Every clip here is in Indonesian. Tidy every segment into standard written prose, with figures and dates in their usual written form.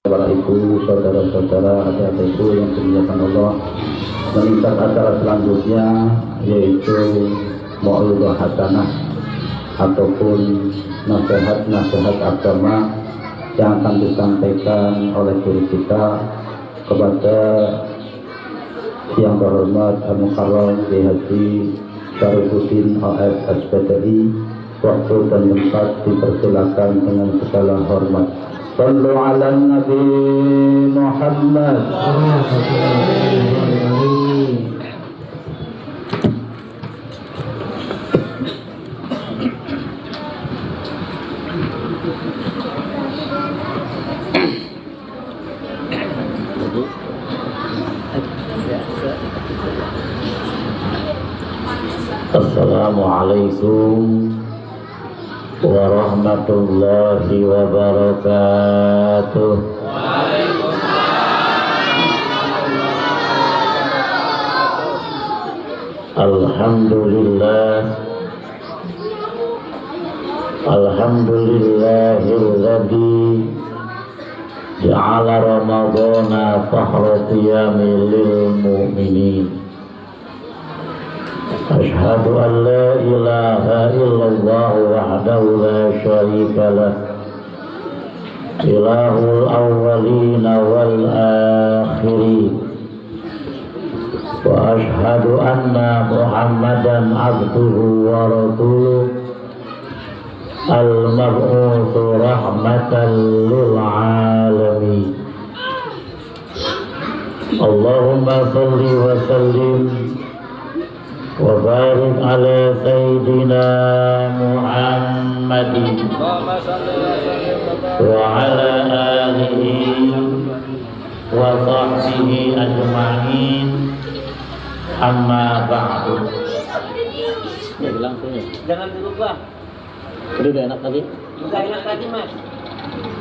Para ibu, saudara-saudara, adik-adikku yang dimuliakan Allah, meningkat acara selanjutnya yaitu Mau'idhah Hasanah ataupun nasihat-nasihat agama yang akan disampaikan oleh guru kita kepada yang terhormat Al-Mukarram Haji Syarifuddin OS SPTI. Waktu dan tempat dipersilakan dengan segala hormat. Sallu ala Nabi Muhammad. Assalamualaikum warahmatullahi wabarakatuh. Alhamdulillahilladzi ja'ala ramadhana fahra qiyamil lil mu'minin. Asyhadu an la ilaha illallah wahdahu la syarika lah, ilahul awwalina wal akhirin. Wa asyhadu anna Muhammadan abduhu wa rasuluh, al-mab'utsu rahmatan lil alamin. Allahumma shalli wa sallim wa barik ala sayyidina Muhammadin wa ala alihi wa sahbihi ajma'in, amma ba'du. Ya langsung ya. Jangan dulu Bang. Udah enak tadi? Enggak enak tadi Mas.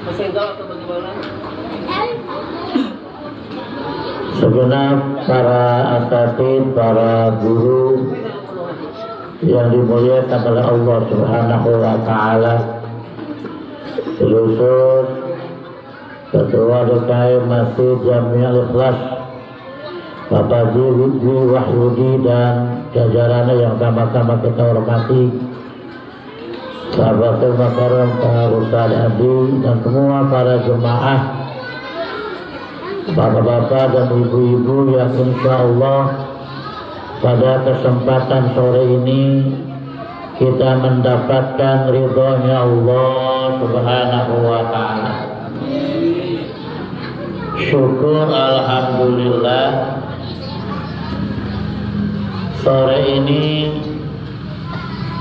Masih enggak atau bagaimana? Segenap para asatidz, para guru yang dimuliakan oleh Allah Subhanahu wa taala, seluruh ketua DKM Masjid Jami'ul Ikhlas Bapak Zidwi Wahyudi dan jajarannya yang sama-sama kita hormati, sahabat Al-Mukarram Pak Ustaz Adi dan semua para jemaah, bapak-bapak dan ibu-ibu yang insya Allah pada kesempatan sore ini kita mendapatkan ridhonya Allah Subhanahu wa ta'ala. Syukur alhamdulillah, sore ini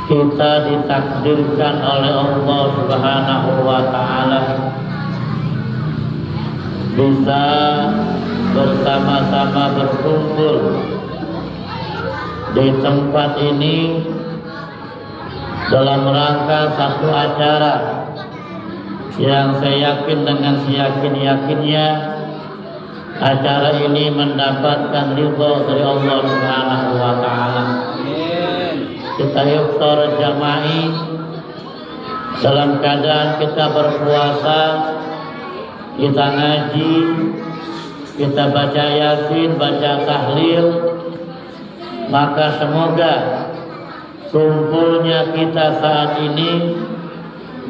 kita ditakdirkan oleh Allah Subhanahu wa ta'ala bisa bersama-sama berkumpul di tempat ini dalam rangka satu acara yang saya yakin dengan seyakin-yakinnya acara ini mendapatkan ridho dari Allah Subhanahu wa ta'ala. Kita iftar jama'i dalam keadaan kita berpuasa, kita ngaji, kita baca yasin, baca tahlil, maka semoga kumpulnya kita saat ini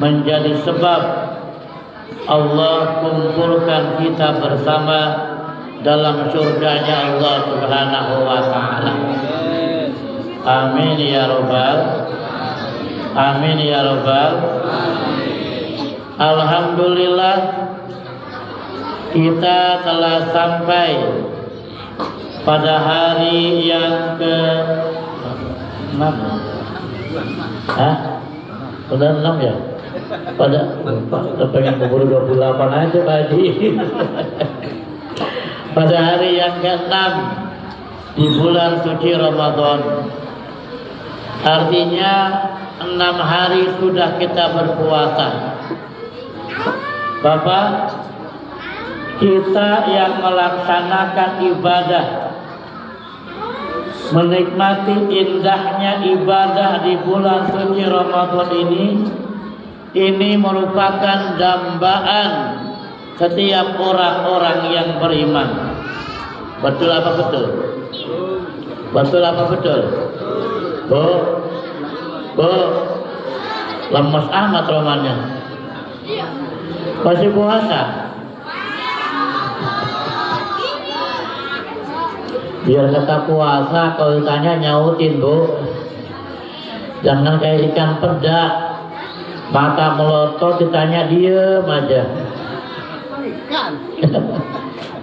menjadi sebab Allah kumpulkan kita bersama dalam surganya Allah Subhanahu wa ta'ala. Amin ya rabbal amin ya rabbal. Alhamdulillah, kita telah sampai pada hari yang ke-6. Pada 6 ya? Pada pengen keburu 28 aja Pak Haji. Pada hari yang ke-6 di bulan suci Ramadan. Artinya 6 hari sudah kita berpuasa. Bapak, kita yang melaksanakan ibadah, menikmati indahnya ibadah di bulan suci Ramadan ini merupakan dambaan setiap orang-orang yang beriman. Betul apa betul? Betul apa betul? Bu, lemes amat romannya. Masih puasa? Biar kata puasa, kalau ditanya nyautin bu. Jangan kayak ikan peda, mata melotot ditanya diem aja.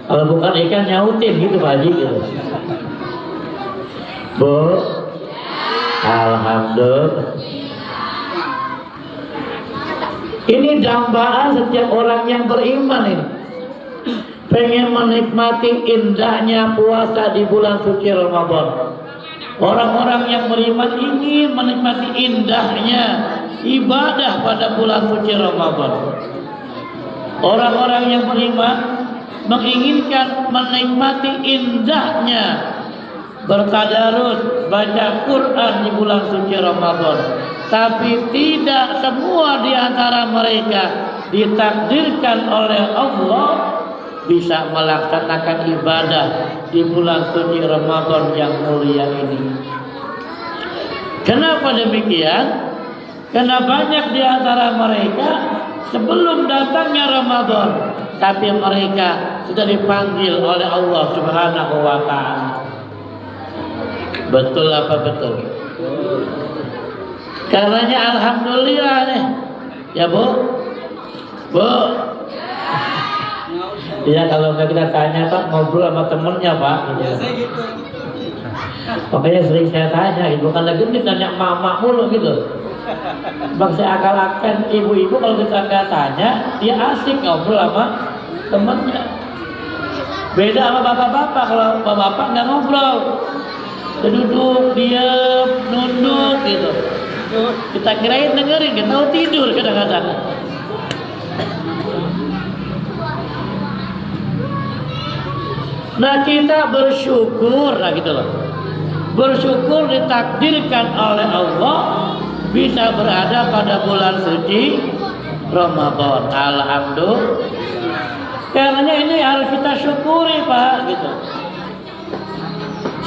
Kalau bukan ikan nyautin gitu Pak Haji gitu. Bu, alhamdulillah. Ini dambaan setiap orang yang beriman ini. Pengen menikmati indahnya puasa di bulan suci Ramadan. Orang-orang yang beriman ingin menikmati indahnya ibadah pada bulan suci Ramadan. Orang-orang yang beriman menginginkan menikmati indahnya bertadarus, baca Quran di bulan suci Ramadan. Tapi tidak semua di antara mereka ditakdirkan oleh Allah bisa melaksanakan ibadah di bulan suci Ramadan yang mulia ini. Kenapa demikian? Karena banyak di antara mereka sebelum datangnya Ramadan, tapi mereka sudah dipanggil oleh Allah Subhanahu wa Ta'ala. Betul apa betul? Karenanya alhamdulillah nih, ya Bu. Ya kalau nggak kita tanya Pak, ngobrol sama temennya Pak. Gitu. Pokoknya sering saya tanya, ibu kan lagi nanya mama mulu gitu. Bang saya akal-akan ibu-ibu kalau kita nggak tanya, dia asik ngobrol sama temennya. Beda sama bapak-bapak, kalau bapak-bapak nggak ngobrol, dia duduk, diam, nunduk gitu. Kita kirain dengerin, kita tahu tidur kadang-kadang. Nah kita bersyukur, nah gitu loh. Bersyukur ditakdirkan oleh Allah bisa berada pada bulan suci Ramadan. Alhamdulillah. Karena ini harus kita syukuri Pak, gitu.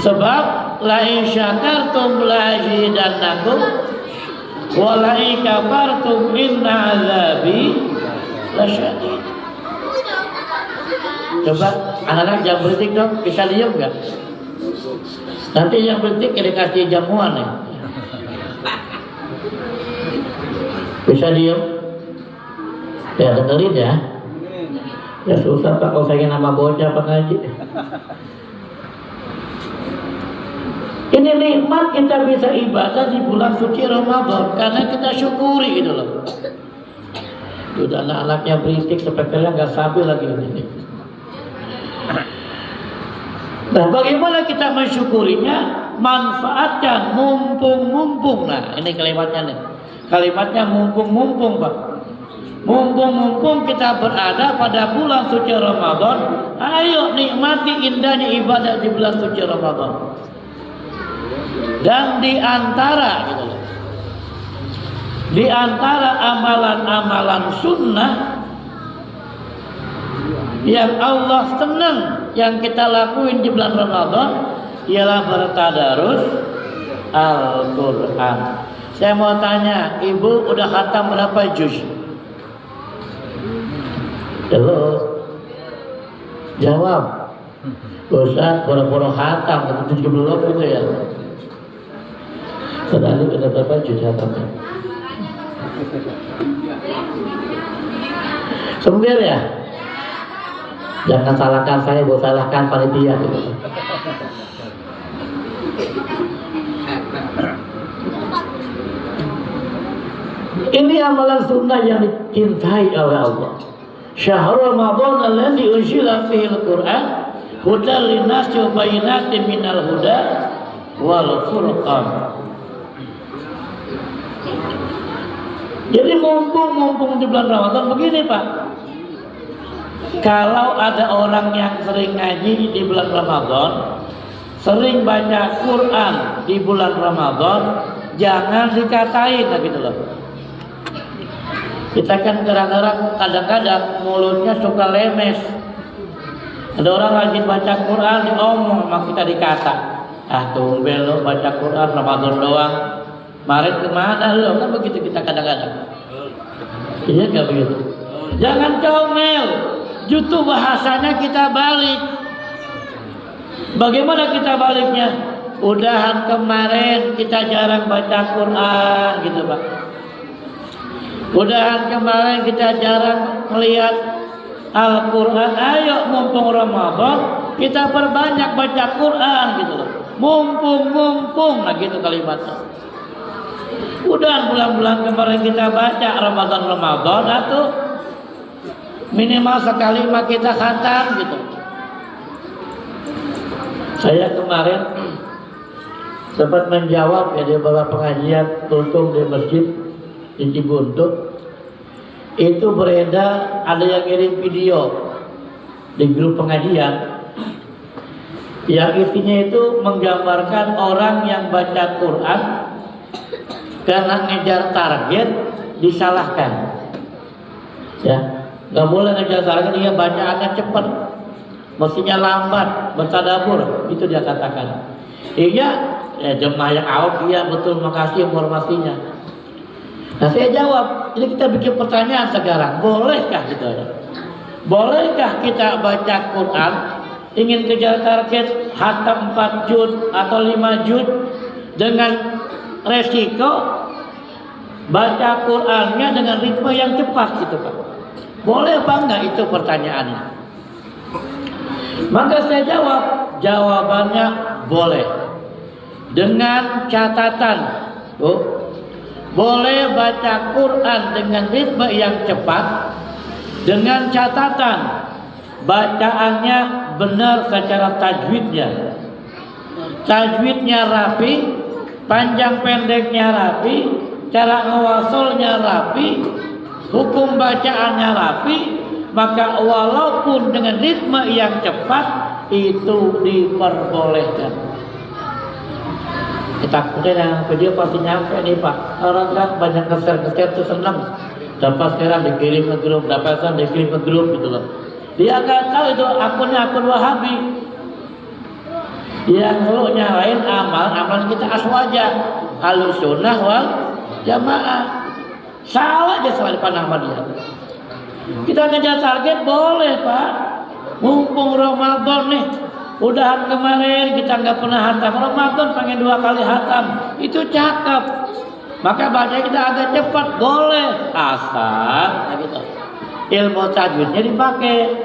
Sebab la in syakartum la azidannakum wa la in kafartum inna azabi lasyadid. Coba anak-anak jam berhenti dong, bisa diem nggak? Nanti yang berhenti dikasih jamuan nih. Bisa diem? Ya dengerin ya. Ya susah Pak kalau saya nama bocah Pak ngaji. Ini nikmat kita bisa ibadah di bulan suci Ramadan karena kita syukuri gitu loh. Udah anak-anaknya berisik sepertinya nggak stabil lagi ini. Nah bagaimana kita mensyukurinya? Manfaatkan mumpung-mumpung. Nah ini kalimatnya nih. Kalimatnya mumpung-mumpung Pak. Mumpung-mumpung kita berada pada bulan suci Ramadan, ayo nikmati indahnya ibadah di bulan suci Ramadan. Dan di antara gitu loh, di antara amalan-amalan sunnah yang Allah senang yang kita lakuin di bulan Ramadan ialah bertadarus Al-Quran. Saya mau tanya, ibu udah khatam berapa juz? Jawab. Ustaz, pura-pura khatam 70 gitu ya. Saudara udah berapa juz khatamnya? Sembir ya? Jangan salahkan saya, buat salahkan panitia gitu. Ini amalan sunnah yang dicintai oleh Allah. Syahrul Ramadan alladzi unzila fihi al-Qur'an hudan lin-nasi wa bayyinatin minal huda wal furqan. Jadi mumpung di bulan Ramadan begini Pak. Kalau ada orang yang sering ngaji di bulan Ramadan, sering baca Quran di bulan Ramadan, jangan dikatain gitu loh. Kita kan kadang-kadang mulutnya suka lemes. Ada orang rajin baca Quran, diomong sama kita dikata, tumben lo baca Quran Ramadan doang. Kemarin kemana lo? Kan begitu kita kadang-kadang. Iya gak begitu? Jangan comel. Justru bahasanya kita balik. Bagaimana kita baliknya? Udahan kemarin kita jarang baca Quran gitu Pak. Udahan kemarin kita jarang melihat Al-Quran. Ayo mumpung Ramadan kita perbanyak baca Quran gitu loh. Mumpung nah gitu kalimatnya. Udahan bulan-bulan kemarin kita baca Ramadan atau minimal sekali mah kita khatam gitu. Saya kemarin sempat menjawab ya di beberapa pengajian tuntung di masjid di Cibuntu. Itu beredar, ada yang kirim video di grup pengajian yang isinya itu menggambarkan orang yang baca Quran karena ngejar target disalahkan. Ya, nggak boleh ngejar target, dia bacaannya cepat, mestinya lambat, bertadabur, itu dia katakan. Iya, jemaah yang awam, iya betul, makasih informasinya. Nah saya jawab, ini kita bikin pertanyaan sekarang, bolehkah gitu ya? Bolehkah kita baca Quran, ingin kejar target hatam 4 juz atau 5 juz dengan resiko baca Qurannya dengan ritme yang cepat gitu Pak? Boleh apa enggak itu pertanyaannya? Maka saya jawab, jawabannya boleh. Dengan catatan, boleh baca Quran dengan ritme yang cepat, dengan catatan bacaannya benar secara tajwidnya. Tajwidnya rapi, panjang pendeknya rapi, cara ngewasolnya rapi, hukum bacaannya rapi, maka walaupun dengan ritme yang cepat itu diperbolehkan. Takutnya yang video pasti nyampe nih Pak. Orang kan banyak nge-share tuh seneng. Dapat sekarang dikirim ke grup, dapat sekarang dikirim ke grup gitu loh. Dia nggak tahu itu akunnya akun Wahabi. Yang lu nyalain amalan kita aswaja, Ahlussunnah wal Jamaah. Salah aja salah dipandang sama dia. Kita ngejar target boleh Pak. Mumpung Ramadan nih. Udahan kemarin kita nggak pernah hatam, Ramadan pengen 2 kali hatam, itu cakep. Maka baca kita agak cepat boleh, asal gitu. Ilmu tajwidnya dipakai,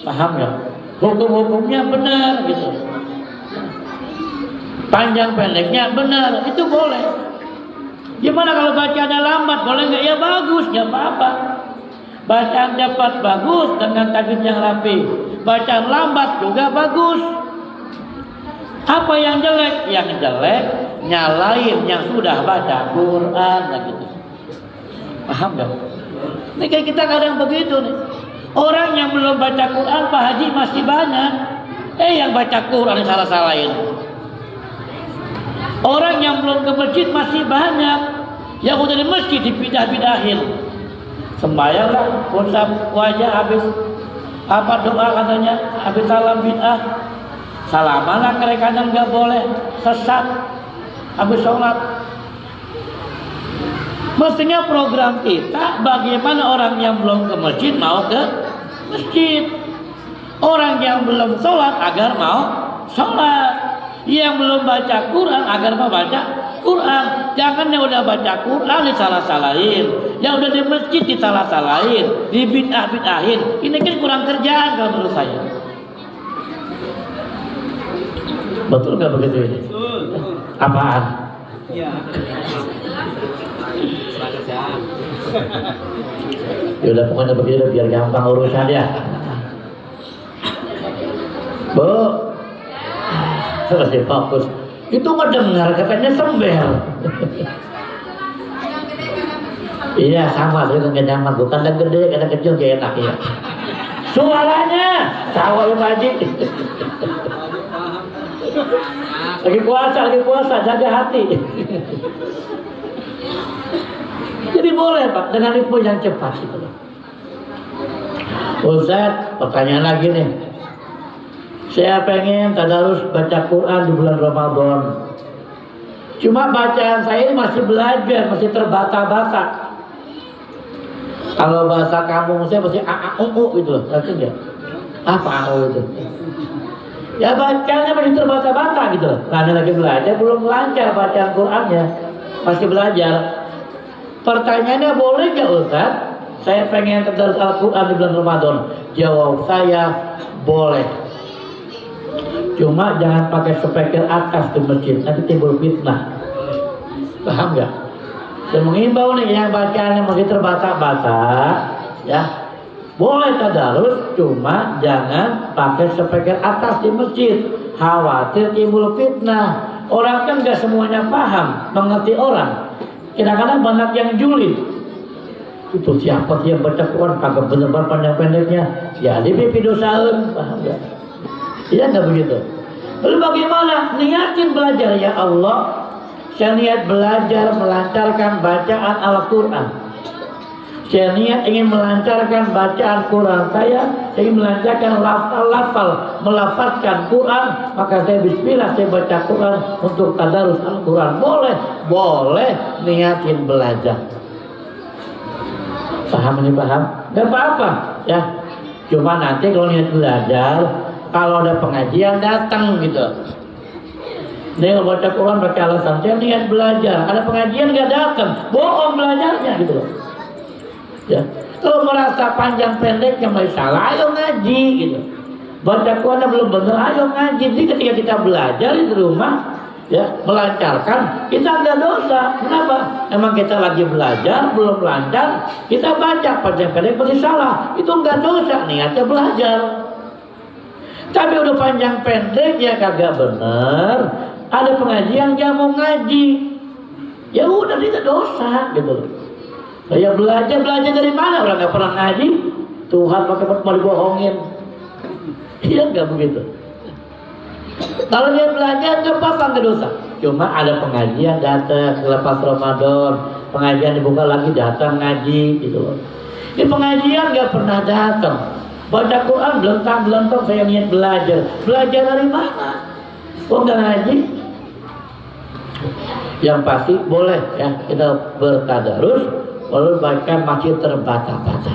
paham ya? Hukum-hukumnya benar gitu. Panjang pendeknya benar, itu boleh. Gimana kalau bacanya lambat, boleh nggak? Ya bagus, nggak apa-apa. Bacaan cepat bagus dengan tajwid yang rapi. Bacaan lambat juga bagus. Apa yang jelek? Yang jelek nyalain yang sudah baca Quran gitu. Paham gak? Ini kayak kita kadang begitu nih. Orang yang belum baca Quran Pak Haji masih banyak. Yang baca Quran salah-salahin. Orang yang belum ke masjid masih banyak. Yang udah di masjid dipidah-pidahin. Sembayanglah, usap wajah habis apa doa katanya, habis salam bid'ah. Salamanlah kadang nggak boleh, sesat habis sholat. Mestinya program kita bagaimana orang yang belum ke masjid mau ke masjid, orang yang belum sholat agar mau sholat, yang belum baca Quran agar mau baca Quran. Jangan yang udah baca Quran disalah-salahin, yang udah di masjid disalah-salahin, dibid'ah-bid'ahin. Ini kan kurang kerjaan kalau menurut saya. Betul nggak begitu ini? Apaan? Iya. Ya udah pokoknya begitu biar gampang urusan ya. Bu, masih fokus. Itu ngedengar katanya sember. Iya sama dengan nyaman, bukan yang gede, kadang kecil gak enak ya. Suaranya sawal wajib. Lagi puasa, jaga hati. Jadi boleh Pak, dengan ritme yang cepat gitu loh. Ustaz, pertanyaan lagi nih. Saya pengen tadarus baca Quran di bulan Ramadan. Cuma bacaan saya ini masih belajar, masih terbata-bata. Kalau bahasa kampung saya masih gitu loh, ngerti nggak? Apa itu? Ya bacaannya masih terbata-bata gitu loh. Karena lagi belajar, belum lancar bacaan Qurannya, masih belajar. Pertanyaannya boleh nggak Ustaz? Saya pengen tadarus Al-Quran di bulan Ramadan. Jawab saya boleh. Cuma jangan pakai speaker atas di masjid, nanti timbul fitnah. Paham nggak? Saya mengimbau nih yang bacaannya masih terbata-bata, ya boleh tadarus, cuma jangan pakai speaker atas di masjid. Khawatir timbul fitnah. Orang kan nggak semuanya paham, mengerti orang. Kadang-kadang banyak yang julid. Itu siapa sih yang baca Quran kagak bener-bener panjang-pendeknya? Ya di pipi dosaun, paham nggak? Iya nggak begitu? Lalu bagaimana? Niatin belajar, ya Allah. Saya niat belajar melancarkan bacaan Al-Quran. Saya niat ingin melancarkan bacaan Quran saya ingin melancarkan lafal-lafal, melafazkan Quran. Maka saya bismillah, saya baca Quran untuk tadarus Al-Quran. Boleh niatin belajar. Paham ini paham? Gak apa-apa ya. Cuma nanti kalau niat belajar, kalau ada pengajian datang gitu. Nih kalau baca Quran pakai alasan saya niat belajar, ada pengajian gak datang, bohong belajarnya gitu loh. Ya. Kalau merasa panjang pendeknya masih salah, ayo ngaji gitu. Baca Quran belum benar, ayo ngaji. Jadi ketika kita belajar di rumah, ya melancarkan, kita nggak dosa. Kenapa? Emang kita lagi belajar belum lancar, kita baca panjang pendek masih salah, itu nggak dosa, niatnya belajar. Tapi udah panjang pendek ya kagak bener, ada pengajian gak mau ngaji, ya udah tidak dosa gitu loh. Saya belajar dari mana? Orang nggak pernah ngaji, Tuhan pakai mau dibohongin. Iya nggak begitu? Kalau dia belajar nggak apa-apa, nggak dosa. Cuma ada pengajian datang lepas Ramadan, pengajian dibuka lagi datang ngaji gitu loh. Ini pengajian nggak pernah datang. Baca Quran belentang saya niat belajar. Belajar dari mana? Kok nggak ngaji? Yang pasti boleh ya kita bertadarus, walau bahkan masih terbata-bata.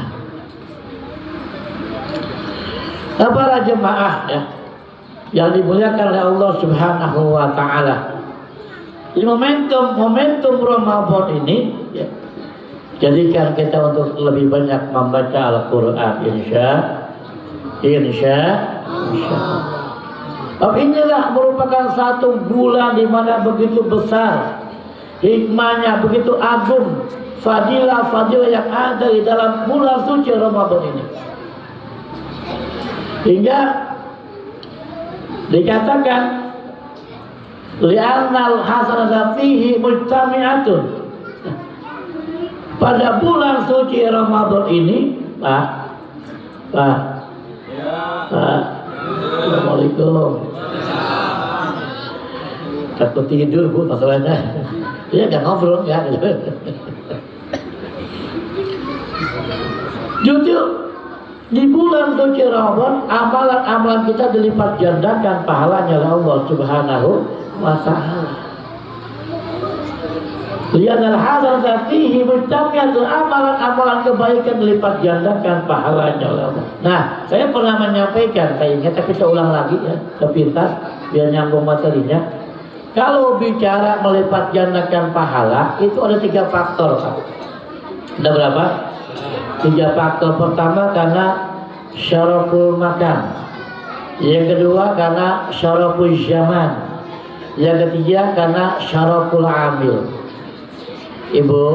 Para jemaah ya yang dimuliakan oleh Allah Subhanahu wa taala. Di momentum Ramadan ini ya, jadikan kita untuk lebih banyak membaca Al-Qur'an insya Allah. Tapi inilah merupakan satu bulan di mana begitu besar hikmahnya, begitu agung fadilah yang ada di dalam bulan suci Ramadan ini. Hingga dikatakan li'annal hasanata fihi mujtami'atun. Pada bulan suci Ramadan ini, Pak. Assalamualaikum. Takut tidur Bu masalahnya. Dia nggak ngobrol ya. Jujur di bulan suci Ramadan amalan-amalan kita dilipat gandakan pahalanya oleh Allah Subhanahu wa taala. Lianal hasanata fihi mujtami'atun, amalan-amalan kebaikan dilipat gandakan pahalanya oleh Allah. Nah, saya pernah menyampaikan, saya ingat tapi saya ulang lagi ya, sepintas biar nyambung materinya. Kalau bicara melipat gandakan pahala, itu ada 3 faktor, Pak. Ada berapa? 3 faktor. Pertama karena syaraful makan. Yang kedua karena syaraful zaman. Yang ketiga karena syaraful amil. Ibu,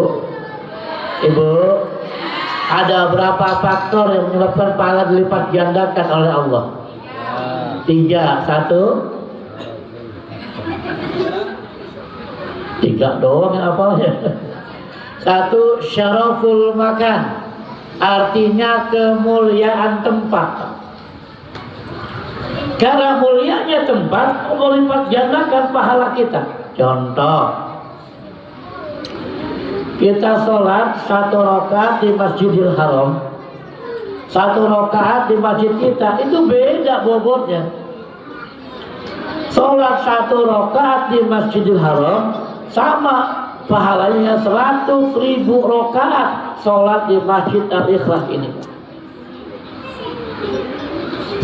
ada berapa faktor yang menyebabkan pahala dilipat gandakan oleh Allah? 3, 1. 3 doang yang hafalnya. 1, syaraful makan, artinya kemuliaan tempat. Karena mulianya tempat melipat gandakan pahala kita. Contoh, Kita sholat 1 rakaat di Masjidil Haram, 1 rakaat di masjid kita, itu beda bobotnya. Sholat 1 rakaat di Masjidil Haram sama pahalanya 100.000 rakaat sholat di Masjid Al-Ikhlas ini.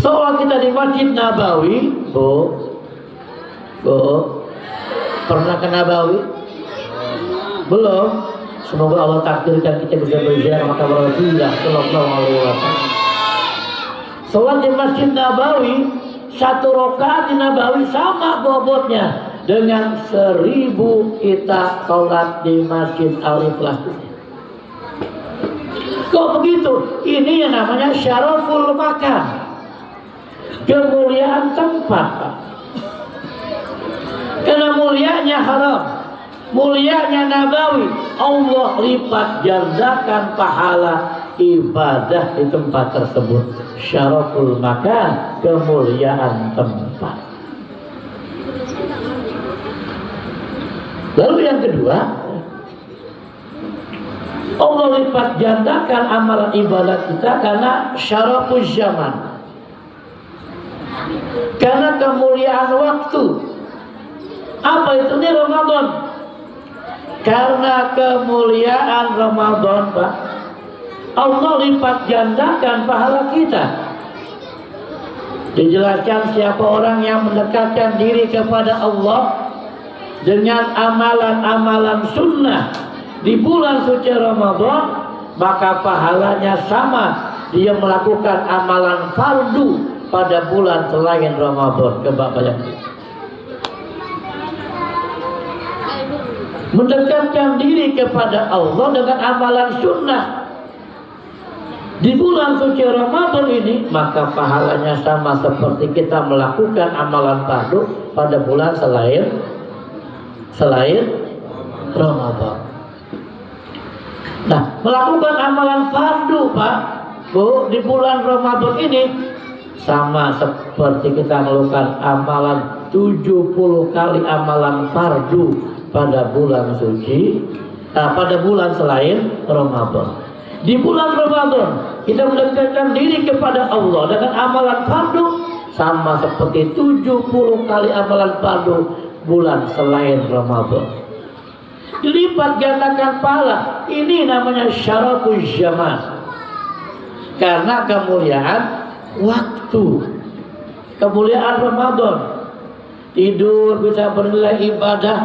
Sholat kita di Masjid Nabawi, Bu, pernah ke Nabawi? Belum? Semoga Allah takdirkan kita bisa berziarah makam Rasulullah Sallallahu Alaihi Wasallam. Sholat di Masjid Nabawi, 1 rakaat di Nabawi sama bobotnya dengan 1000 kita sholat di Masjid Al-Ikhlas. Kok begitu? Ini yang namanya syaraful makan, kemuliaan tempat. Karena mulianya haram, mulianya Nabawi, Allah lipat gandakan pahala ibadah di tempat tersebut. Syaraful makan, kemuliaan tempat. Lalu yang kedua, Allah lipat gandakan amalan ibadah kita karena syaraful zaman, karena kemuliaan waktu. Apa itu nih Ramadan? Karena kemuliaan Ramadan, Pak, Allah lipat gandakan pahala kita. Dijelaskan siapa orang yang mendekatkan diri kepada Allah dengan amalan-amalan sunnah di bulan suci Ramadan, maka pahalanya sama dia melakukan amalan fardu pada bulan selain Ramadan. Coba bayangkan. Mendekatkan diri kepada Allah dengan amalan sunnah di bulan suci Ramadan ini, maka pahalanya sama seperti kita melakukan amalan fardu pada bulan selain Ramadan. Nah, melakukan amalan fardu, Pak, Bu, di bulan Ramadan ini sama seperti kita melakukan amalan 70 kali amalan fardu pada bulan suci, pada bulan selain Ramadan. Di bulan Ramadan kita mendekatkan diri kepada Allah dengan amalan fardu sama seperti 70 kali amalan fardu bulan selain Ramadan. Dilipat gandakan pahala. Ini namanya syaraful zaman, karena kemuliaan waktu, kemuliaan Ramadan. Tidur bisa bernilai ibadah,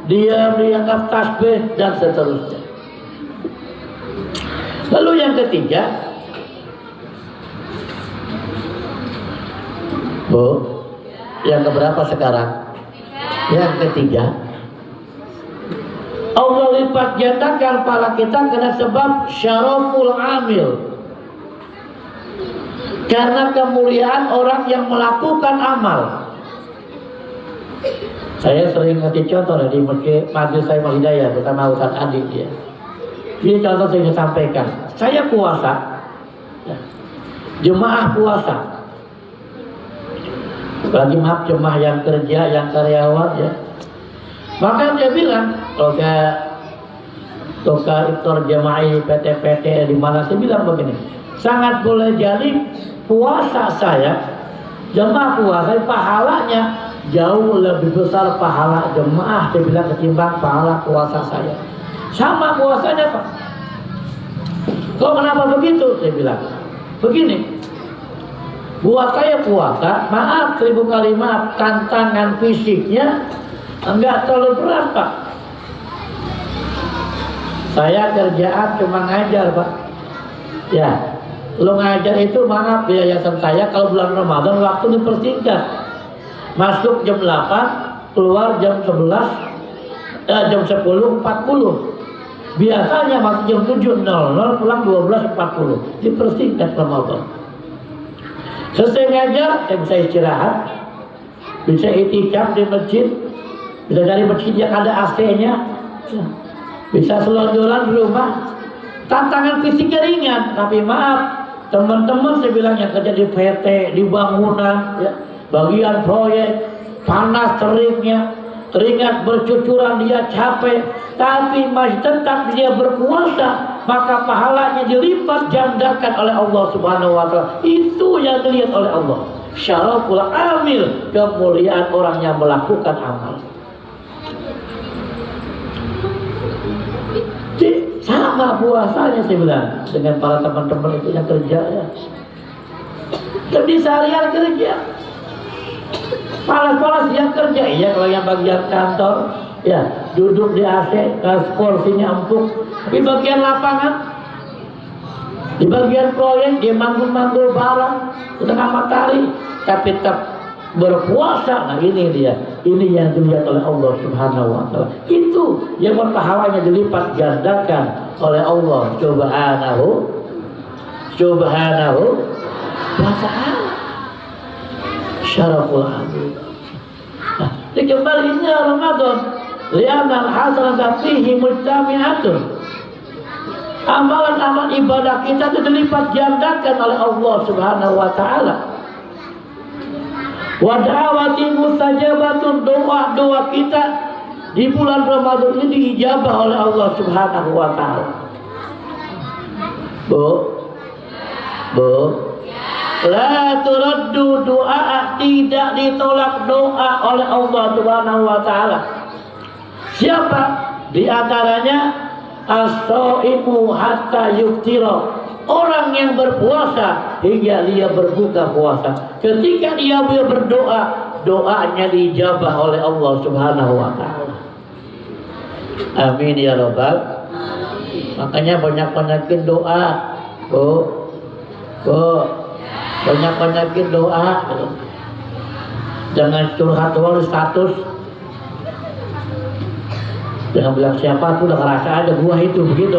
diam dianggap tasbih, dan seterusnya. Lalu yang ketiga, Bu, yang keberapa sekarang? Yang ketiga, Allah lipat gandakan pahala kita karena sebab syaraful amil, karena kemuliaan orang yang melakukan amal. Saya sering ngasih contoh di majelis saya Hidayah bersama Ustaz Adi ya. Ini contoh saya sampaikan. Saya puasa, jemaah puasa. Lagi maaf jemaah yang kerja, yang karyawan ya. Maka dia bilang, Toka Iftar Jama'i PT-PT di mana, saya bilang begini, sangat boleh jadi puasa saya, jemaah puasa pahalanya jauh lebih besar pahala jemaah, saya bilang, ketimbang pahala puasa saya. Sama puasanya, Pak. Kok kenapa begitu? Saya bilang begini, buat saya puasa, maaf 1000 kali maaf, tantangan fisiknya enggak terlalu berat, Pak. Saya kerjaan cuma ngajar, Pak. Ya, lo ngajar itu maaf di yayasan saya, kalau bulan Ramadan waktu dipersingkat. Masuk jam 8, keluar jam 11, jam 10.40. Biasanya masuk jam 7.00, pulang 12.40. Dipersingkat Ramadan. Selesai ngajar, saya bisa istirahat, bisa itikaf di masjid, bisa dari masjid yang ada AC-nya, bisa selonjoran di rumah. Tantangan fisiknya ringan, tapi maaf, teman-teman saya bilang yang kerja di PT, di bangunan, ya, bagian proyek, panas teriknya, keringat bercucuran, dia capek, tapi masih tetap dia berpuasa, maka pahalanya dilipat gandakan oleh Allah Subhanahu wa taala. Itu yang dilihat oleh Allah. Syaraful amil, kemuliaan orang yang melakukan amal. Sama puasanya saya bilang dengan para teman-teman itu yang kerja ya. Jadi seharian kerja, panas-panas dia kerja. Iya kalau yang bagian kantor ya duduk di AC, kursinya empuk. Tapi bagian lapangan, di bagian proyek dia manggul-manggul barang di tengah matahari, tapi tetap berpuasa. Nah ini dia, ini yang dilihat oleh Allah Subhanahu wa taala. Itu yang berpahalanya dilipat gandakan oleh Allah Subhanahu wa taala. Syaraful amin. Nah, dikembalinya Ramadan, li'anal hasanata fihi mujtami'atun. Amalan-amalan ibadah kita itu dilipat gandakan oleh Allah Subhanahu wa taala. Wa da'awati mustajabatun, doa-doa kita di bulan Ramadan ini diijabah oleh Allah Subhanahu wa taala. Bu, la turaddu doa, tidak ditolak doa oleh Allah Subhanahu wa taala. Siapa? Di antaranya as-shaimu hatta yuftira. Orang yang berpuasa hingga dia berbuka puasa. Ketika dia berdoa, doanya diijabah oleh Allah Subhanahu wa taala. Amin ya rabbal. Makanya banyak-banyakin doa. Banyak-banyakin doa. Jangan curhat doang status. Jangan bilang siapa tuh udah ngerasa ada buah itu begitu.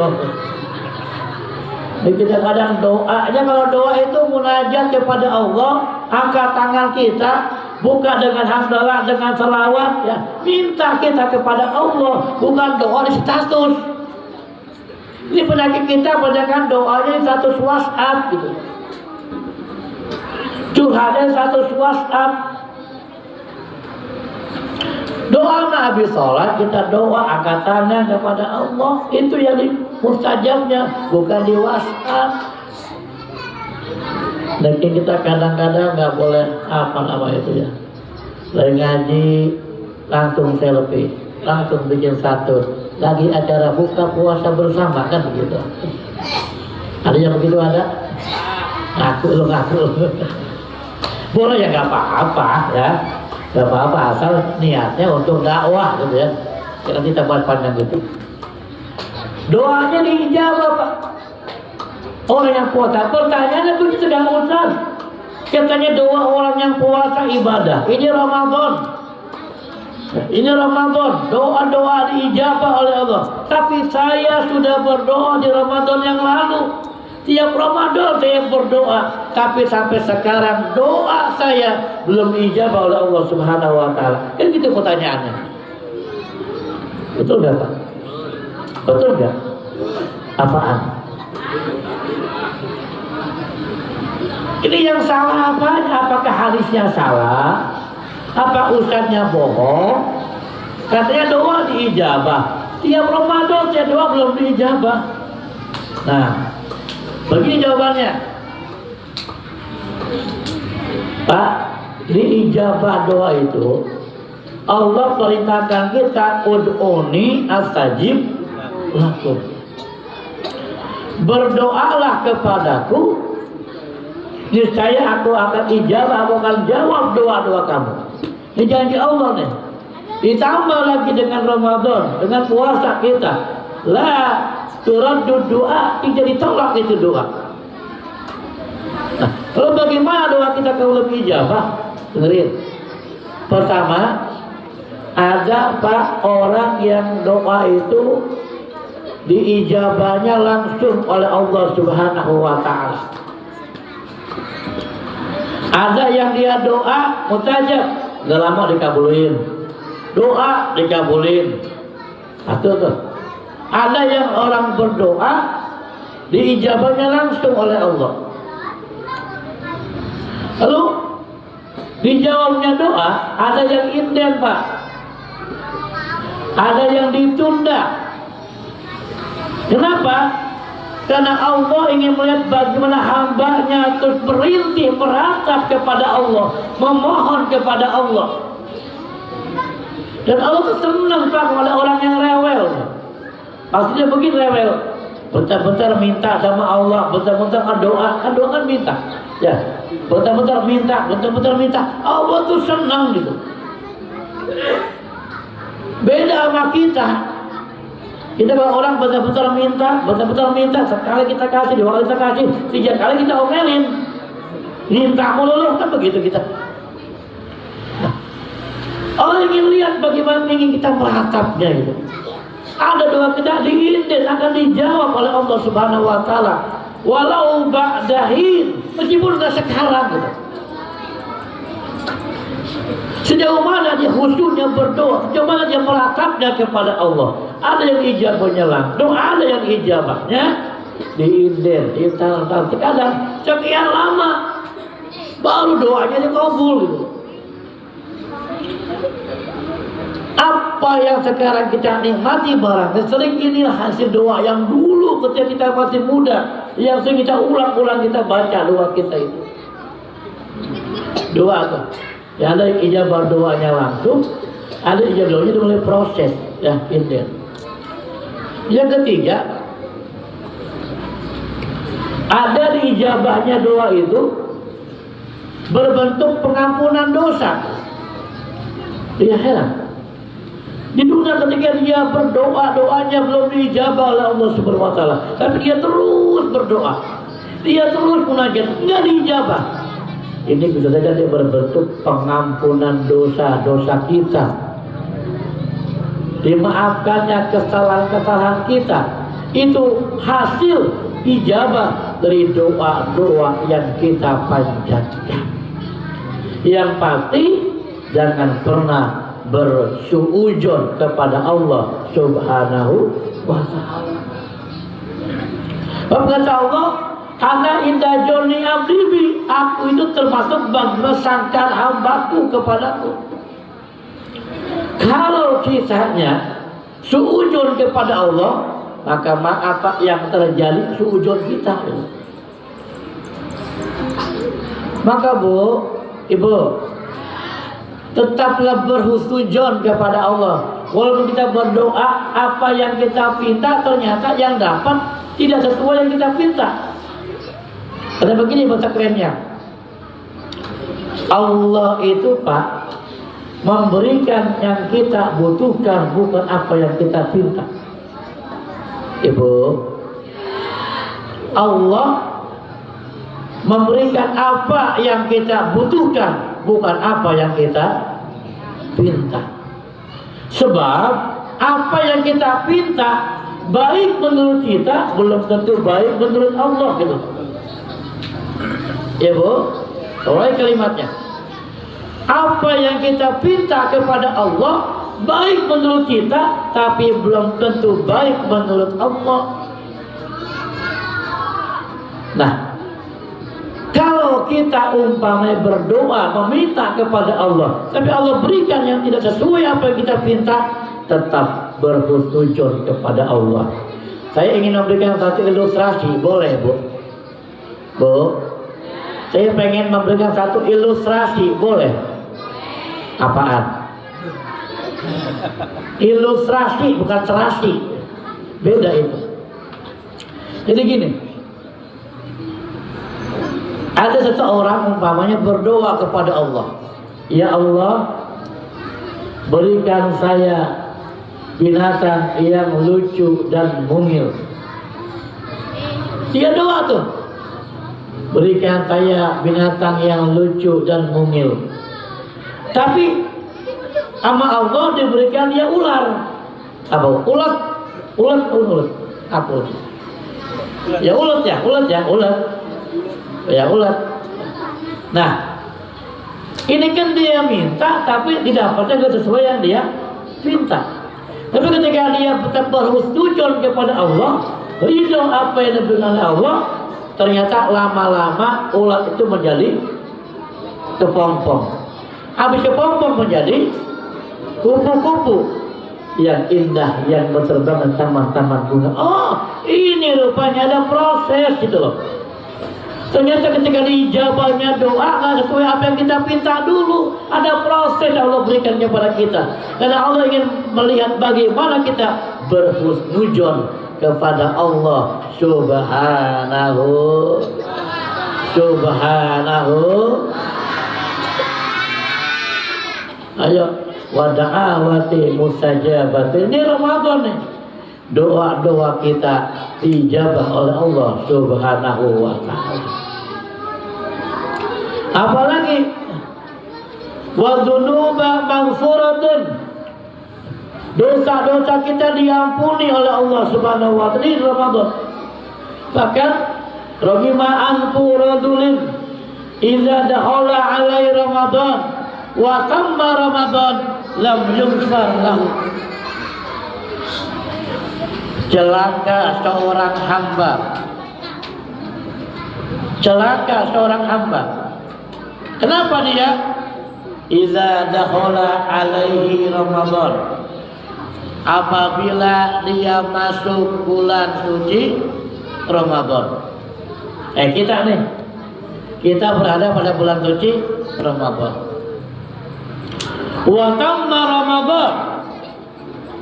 Kadang-kadang doanya, kalau doa itu munajat kepada Allah, angkat tangan kita, buka dengan hamdalah, dengan selawat, ya, minta kita kepada Allah, bukan doa di status. Ini penyakit kita, banyakkan doanya di status WhatsApp gitu. Curhatnya status WhatsApp. Doa habis sholat kita doa angkat tangan kepada Allah, itu yang mustajabnya, bukan di WhatsApp. Dan kita kadang-kadang nggak boleh apa itu ya, lagi ngaji langsung selfie, langsung bikin satu, lagi acara buka puasa bersama kan begitu. Ada yang begitu ada? Ngaku. Boleh ya nggak apa-apa ya. Gak apa-apa asal niatnya untuk dakwah gitu ya. Nanti kita buat panjang gitu. Doanya diijabah Pak. Orang yang puasa, pertanyaannya itu sedang urusan. Katanya doa orang yang puasa ibadah. Ini Ramadan, doa-doa diijabah oleh Allah. Tapi saya sudah berdoa di Ramadan yang lalu. Tiap Ramadan saya berdoa, tapi sampai sekarang doa saya belum diijabah oleh Allah Subhanahu wa taala. Kan gitu pertanyaannya. Betul enggak Pak? Betul enggak? Apaan? Ini yang salah apanya? Apakah hadisnya salah? Apa ustadznya bohong? Katanya doa diijabah. Tiap Ramadan saya doa belum diijabah. Nah, begini jawabannya, Pak. Diijabah doa itu Allah perintahkan kita ud'uni astajib lakum. Berdoalah kepadaku, niscaya aku akan ijabah, aku akan jawab doa-doa kamu. Ini janji Allah nih. Ditambah lagi dengan Ramadan, dengan puasa kita, la turaddu doa, tidak ditolak itu doa. Nah, lalu bagaimana doa kita kalau lebih ijabah? Dengerin. Pertama, ada Pak orang yang doa itu diijabahnya langsung oleh Allah Subhanahu wa taala. Ada yang dia doa mustajab, gak lama dikabulin. Doa dikabulin. Tuh. Ada yang orang berdoa diijabahnya langsung oleh Allah. Lalu dijawabnya doa, ada yang inden Pak. ada yang ditunda. Kenapa? Karena Allah ingin melihat bagaimana hambanya terus berintih, meratap kepada Allah, memohon kepada Allah. Dan Allah tuh senang Pak kepada orang yang rewel. Pastinya begini rewel. Bentar-bentar minta sama Allah, bentar-bentar doa, doa kan minta. Ya, bentar-bentar minta, bentar-bentar minta. Allah tuh senang gitu. Beda sama kita. Kita kalau orang bentar-bentar minta, sekali kita kasih, dua kali kita kasih, tiga kali kita omelin. Minta mulu kan begitu kita. Nah, Allah ingin lihat bagaimana ingin kita meratapnya gitu. Ada doa kita diinden akan dijawab oleh Allah Subhanahu wa taala. Walau ba'dahin, meskipun enggak sekarang gitu. Sejauh mana dia khusyuknya berdoa, sejauh mana dia meratapnya kepada Allah. Ada yang ijabahnya langsung, ada yang ijabahnya diinden, ditantar. Kadang sekian lama baru doanya dikabul gitu. Apa yang sekarang kita nikmati barang, sering inilah hasil doa yang dulu ketika kita masih muda, yang sering kita ulang-ulang kita baca doa kita itu. Doa tuh. Ya, ada ijabah doanya langsung, ada ijabah doanya mulai proses, ya inden. Yang ketiga, ada di ijabahnya doa itu berbentuk pengampunan dosa. Dia heran. Di dunia ketika dia berdoa, doanya belum diijabah oleh Allah Subhanahu wa taala, tapi dia terus berdoa. Dia terus munajat, enggak diijabah. Ini bisa saja dia berbentuk pengampunan dosa-dosa kita. Dimaafkannya kesalahan-kesalahan kita. Itu hasil ijabah dari doa-doa yang kita panjatkan. Yang pasti jangan pernah bersuudzon kepada Allah Subhanahu wa taala. Kata Allah, "Ana inda joni abdi, aku itu termasuk bagaimana sangkaan hambaku kepadaku." Kalau kisahnya suudzon kepada Allah, maka apa yang terjadi suudzon kita. Maka Bu, Ibu, tetaplah berhusnudzon kepada Allah. Walaupun kita berdoa, apa yang kita minta ternyata yang dapat tidak sesuai yang kita minta. Ada begini bahasa kerennya. Allah itu Pak memberikan yang kita butuhkan, bukan apa yang kita minta. Ibu, Allah memberikan apa yang kita butuhkan, bukan apa yang kita pinta. Sebab apa yang kita pinta baik menurut kita, belum tentu baik menurut Allah gitu. Ya Bu, mulai kalimatnya. Apa yang kita pinta kepada Allah baik menurut kita, tapi belum tentu baik menurut Allah. Nah, kalau kita umpamanya berdoa meminta kepada Allah, tapi Allah berikan yang tidak sesuai apa yang kita minta, tetap berhusnudzon kepada Allah. Saya ingin memberikan satu ilustrasi, boleh Bu? Bu, saya pengen memberikan satu ilustrasi, boleh? Apaan? Ilustrasi, bukan serasi. Beda itu. Jadi gini, ada seseorang umpamanya berdoa kepada Allah, "Ya Allah, berikan saya binatang yang lucu dan mungil." Dia doa tuh, berikan saya binatang yang lucu dan mungil. Tapi sama Allah diberikan dia ular. Apa? Ulat. Apa? Ya ulat. Ya ulat. Nah, ini kan dia minta, tapi didapatnya gak sesuai yang dia minta. Tapi ketika dia tetap berhusnudzon kepada Allah, ridho apa yang diberikan oleh Allah, ternyata lama-lama ulat itu menjadi kepompong. Habis kepompong menjadi kupu-kupu. yang indah, yang berterbangan taman-taman bunga. Oh, ini rupanya ada proses gitu loh. Ternyata ketika diijabahnya doa nggak sesuai apa yang kita minta dulu, ada proses Allah berikan kepada kita. Karena Allah ingin melihat bagaimana kita berhusnudzon kepada Allah Subhanahu. Ayo, wa da'awati mustajabah. Ini Ramadan nih. Doa-doa kita dijabah oleh Allah Subhanahu wa ta'ala. Apalagi wa dzunuba maghfuratun. Dosa-dosa kita diampuni oleh Allah Subhanahu wa ta'ala di Ramadan. Bahkan Rahimah anfu rajulin idza dakhala alai Ramadan wa tamma Ramadan lam yughfar lahu. Celaka seorang hamba. Kenapa dia? Idza dakhala alaihi Ramadan. Apabila dia masuk bulan suci Ramadan. Kita berada pada bulan suci Ramadan. Wa tamma Ramadan,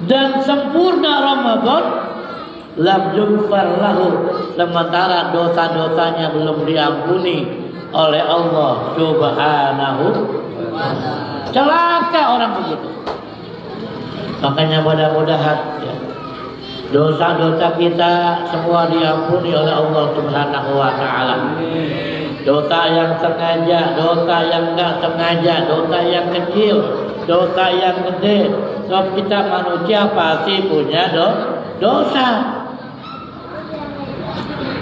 dan sempurna Ramadan, lam yughfar lahu, sementara dosa-dosanya belum diampuni oleh Allah Subhanahu. Celaka orang begitu. Makanya mudah-mudahan ya, dosa-dosa kita semua diampuni oleh Allah Subhanahu wa ta'ala. Dosa yang sengaja, dosa yang enggak sengaja, dosa yang kecil, dosa yang gede. Sebab kita manusia pasti punya dosa.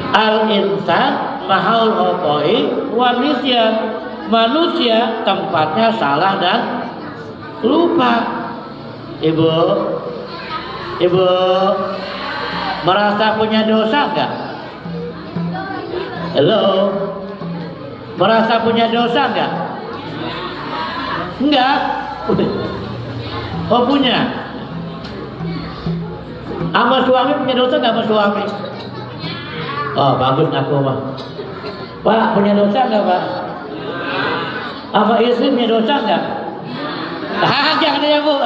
Al-insan mahal khotoi wa nisyan. Manusia tempatnya salah dan lupa. Ibu merasa punya dosa enggak? Halo, merasa punya dosa enggak? Enggak. Oh punya. Sama suami punya dosa enggak sama suami? Oh bagus aku mah. Pak punya dosa enggak Pak? Sama istri punya dosa enggak? Jangan ya Bu.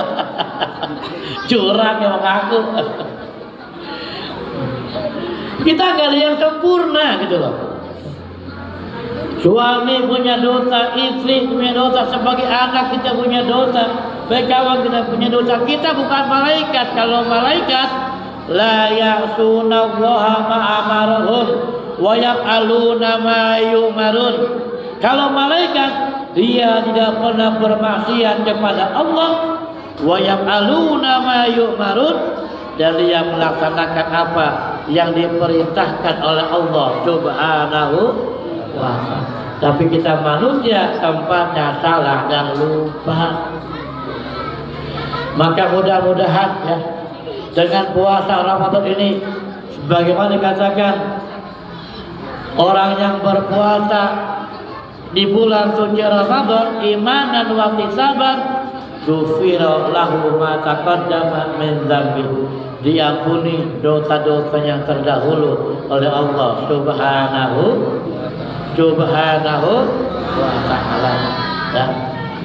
Curang ya mengaku. Kita nggak ada yang sempurna gitu loh. Suami punya dosa, istri punya dosa, sebagai anak kita punya dosa, baik kawan kita punya dosa. Kita bukan malaikat. Kalau malaikat la ya'sunallaha ma amarahum wa yaf'aluna ma yu'marun. Kalau malaikat dia tidak pernah bermaksiat kepada Allah, wa yaf'aluna ma yu'marun, dan dia melaksanakan apa yang diperintahkan oleh Allah Subhanahu wa ta'ala. Tapi kita manusia tempatnya salah dan lupa. Maka mudah-mudahan ya, dengan puasa Ramadan ini, sebagaimana dikatakan, orang yang berpuasa di bulan suci Ramadan imanan wa ihtisaban ghufira lahu ma taqaddama min dzambi, diampuni dosa-dosa yang terdahulu oleh Allah Subhanahu wa ta'ala ya.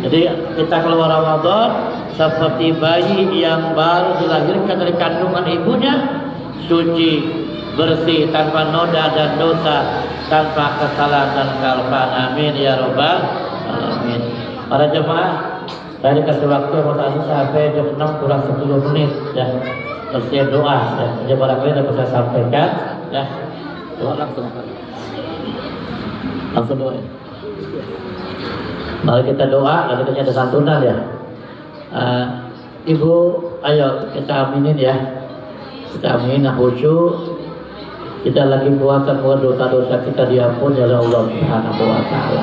Jadi kita keluar Ramadan seperti bayi yang baru dilahirkan dari kandungan ibunya, suci, bersih, tanpa noda dan dosa, tanpa kesalahan dan kealpaan. Amin ya rabbal alamin. Para jemaah, saya dikasih waktu sampai jam 6 kurang 10 menit ya. Terus doa ya. Jadi barangkali dapat saya sampaikan ya. Doa langsung doa ya. Mari kita doa, lalu kita ada santunan ya. Ibu, ayo kita aminin ya. Kita aminin khusyuk. Kita lagi puasa, buat dosa-dosa kita diampuni oleh Allah Subhanahu wa ta'ala.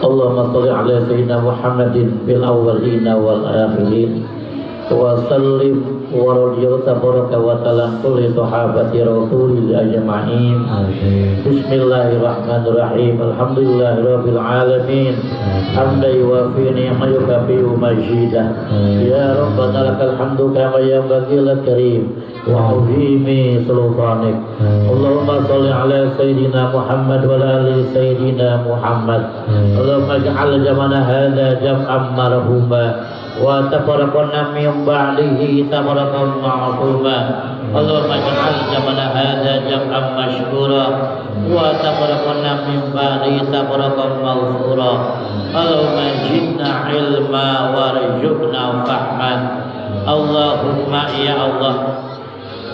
Allahumma shalli ala sayyidina Muhammadin fil awwalina wal akhirin وسلم ورضي تبارك وتعالى عن كل صحابة رسول أجمعين. بسم الله الرحمن الرحيم. الحمد لله رب العالمين حمدا يوافي نعمه يكافئ مزيدا. يا ربنا لك الحمد كما ينبغي للكريم وعظيم سلطانك. اللهم صل على سيدنا محمد وعلى آل سيدنا محمد. اللهم اجعل جمعنا هذا جمعا مرحوما وتفرقنا من بعده تفرقا معصوما. اللهم اجعل جمعنا هذا جمعا مشكورا وتفرقنا من بعده تفرقا مغفورا. اللهم زدنا علما وارزقنا فهما. Allahumma ya Allah,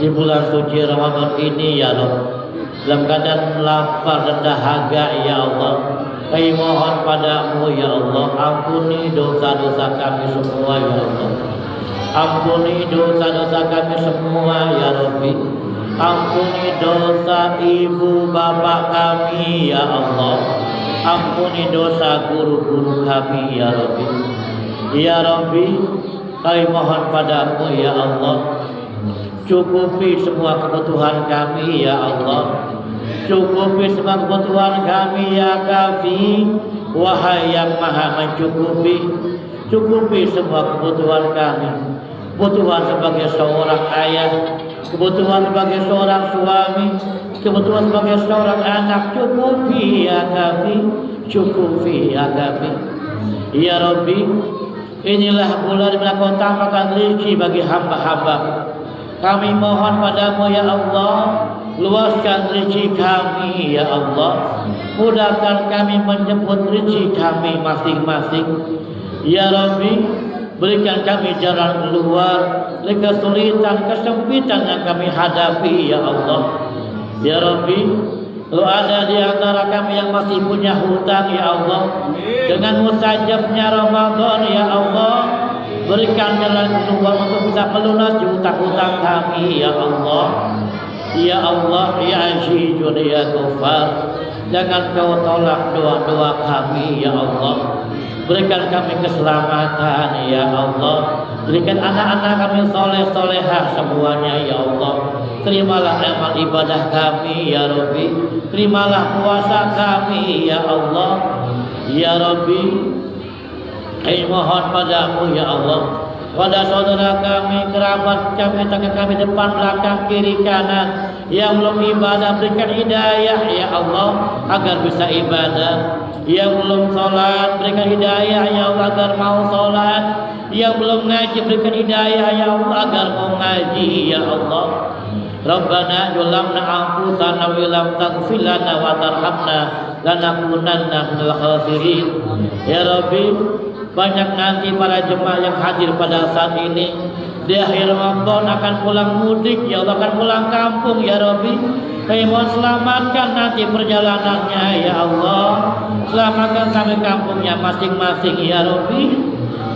di bulan suci Ramadan ini ya Allah, dalam keadaan lapar dan dahaga ya Allah, kami mohon padamu ya Allah, ampuni dosa-dosa kami semua ya Allah. Ampuni dosa-dosa kami semua ya Rabbi. Ampuni dosa ibu bapak kami ya Allah. Ampuni dosa guru-guru kami ya Rabbi. Ya Rabbi, kami mohon padamu ya Allah, cukupi semua kebutuhan kami ya Allah. Cukupi semua kebutuhan kami ya Kafi, wahai yang maha mencukupi. Cukupi semua kebutuhan kami, kebutuhan sebagai seorang ayah, kebutuhan sebagai seorang suami, kebutuhan sebagai seorang anak. Cukupi ya Kafi, cukupi ya Kafi. Ya Rabbi, inilah bulan dimana Kau tambahkan rezeki bagi hamba-hamba. Kami mohon padamu ya Allah, luaskan rezeki kami ya Allah. Mudahkan kami menjemput rezeki kami masing-masing. Ya Rabbi, berikan kami jalan keluar dari kesulitan, kesempitan yang kami hadapi ya Allah. Ya Rabbi, kalau ada di antara kami yang masih punya hutang ya Allah, dengan mustajabnya Ramadan ya Allah, berikan jalan keluar untuk bisa melunasi hutang-hutang kami ya Allah. Ya Allah, ya Azizun ya Ghafar, jangan Kau tolak doa-doa kami ya Allah. Berikan kami keselamatan ya Allah. Berikan anak-anak kami soleh-solehah semuanya ya Allah. Terimalah amal ibadah kami ya Rabbi. Terimalah puasa kami ya Allah. Ya Rabbi, kami mohon padamu ya Allah, pada saudara kami, kerabat kami, tetangga kami, depan, belakang, kiri, kanan, yang belum ibadah, berikan hidayah ya Allah agar bisa ibadah. Yang belum sholat, berikan hidayah ya Allah agar mau sholat. Yang belum ngaji, berikan hidayah ya Allah agar mau ngaji ya Allah. Rabbana julamna anfusana wa lam taghfir lana wa tarhamna lanakunanna minal khasirin. Ya Rabbi, banyak nanti para jemaah yang hadir pada saat ini di akhir Ramadan akan pulang mudik ya Allah, akan pulang kampung ya Rabbi. Kami mohon selamatkan nanti perjalanannya ya Allah. Selamatkan sampai kampungnya masing-masing ya Rabbi,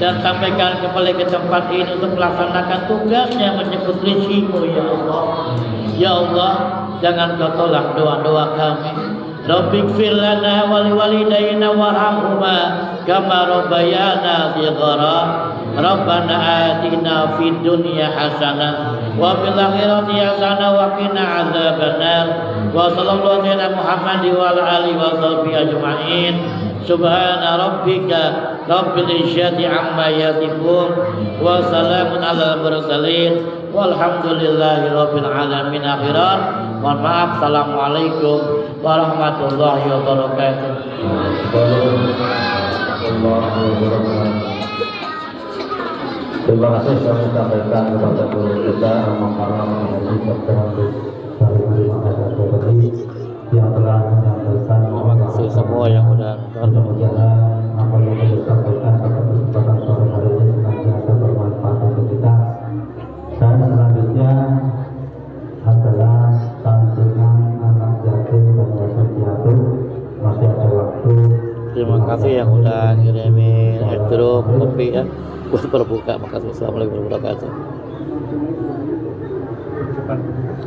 dan sampaikan kembali ke tempat ini untuk melaksanakan tugasnya menjemput rizkimu ya Allah. Ya Allah, jangan Kau tolak doa-doa kami. Rabbighfir lana wa liwalidayna warhamhuma kama rabbayana shighara. Rabbana atina fid dunya hasanah wa fil akhirati hasanah wa qina adzabannar. Wa sallallahu ala Muhammad wa ala alihi wa sahbihi ajma'in. Subhana rabbika rabbil izzati amma yasifun wa salamun alal mursalin walhamdulillahi rabbil alamin. Akhiran, mohon maaf. Assalamualaikum warahmatullahi wabarakatuh. Terima kasih kami sampaikan kepada guru kita Al-Mukarram Al-Haji Dr. Terima kasih yang telah menyampaikan. Terima kasih semua yang sudah mudah-mudahan apa yang kita sampaikan pada kesempatan sore hari ini senantiasa bermanfaat untuk kita. Dan selanjutnya adalah santunan anak yatim dan yatim piatu. Masih ada waktu. Terima kasih yang sudah ngirimin airdrop kopi ya buat berbuka. Makasih. Assalamualaikum warahmatullahi wabarakatuh.